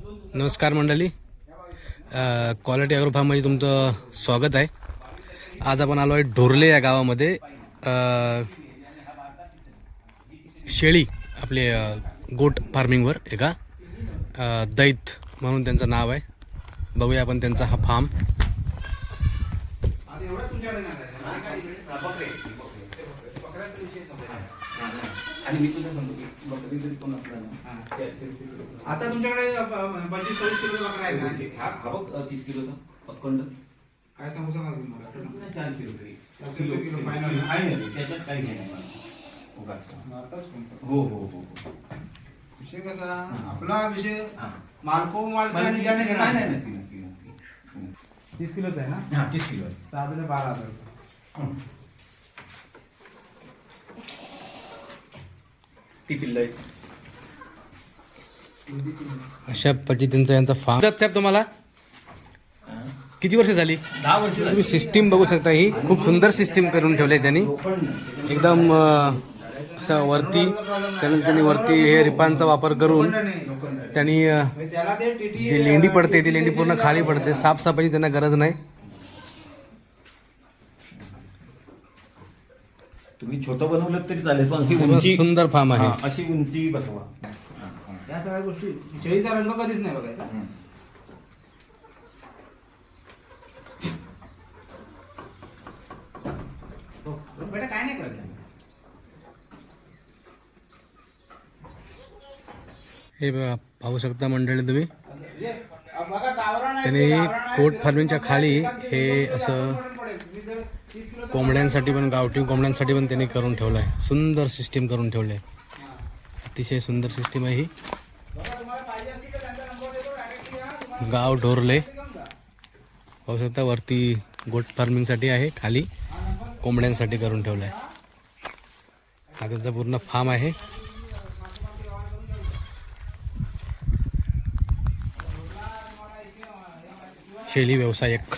नमस्कार मंडळी, quality agro फार्ममध्ये तुमचं स्वागत आहे। आज आपण आलो आहे ढोरले या गावामध्ये। शेळी आपले गोट फार्मिंगवर एका दैत म्हणून त्यांचं नाव आहे। बघूया आपण त्यांचा हा फार्म। आता तुमच्याकडे 25-26 किलो बकरा आहे का? हा बघ 30 किलो पक्कंड काय सांगू सांगा तुम्हाला 400 रुपये किलो फायनल आहे ना, त्याच्यात काही नाही आताच फोन करतो. हो हो हो विषय कसा आपला विषय मालको मालकी आणि ज्याने घेणार नाही नाही. नक्की नक्की नक्की 30 किलोच आहे ना? हा 30 किलो आहे। साधारण 12,000 रुपये. ती पिल्ल आहे अशा पद्धतीचा यांचा फार्म। साहेब तुम्हाला किती वर्ष झाली? 10 वर्ष तुम्ही सिस्टीम बघू शकता। ही खूप सुंदर सिस्टीम करून ठेवली आहे त्यांनी। एकदम असं वरती त्यांनी वरती हे रिपांचा वापर करून त्यांनी त्याला ते TT जी लेंडी पडते ती लेंडी पूर्ण खाली पडते। साफसफाईची त्यांना गरज नाही। तुम्ही छोटं बनवलं तरी चालेल, पण अशी पूर्ण उंची सुंदर फार्म आहे। अशी उंची बसवा। या सगळ्या गोष्टी शेळीचा रंग कधीच नाही बघायचा। बेटा काय नाही करत हे बघा, पाहू शकता मंडळी तुम्ही। बघा गावरान आहे, त्यांनी गावरान आहे, गोट ते फार्मिंगच्या खाली हे किलो असं पडेल. मी जर 30 किलोचा कोंबड्यांसाठी पण, गावठी कोंबड्यांसाठी पण त्यांनी करून ठेवलं आहे। सुंदर सिस्टीम करून ठेवलं आहे। अतिशय सुंदर सिस्टीम आहे ही। बघा तुम्हाला पाहिजे असतील तर त्यांचा नंबर देतो, डायरेक्टली या, तुम्हाला गाव ढोरले घेऊन जा. पाहू शकता। वरती गोट फार्मिंगसाठी आहे, खाली कोंबड्यांसाठी करून ठेवलं आहे। हा त्यांचा पूर्ण फार्म आहे। शेळी व्यवसायक।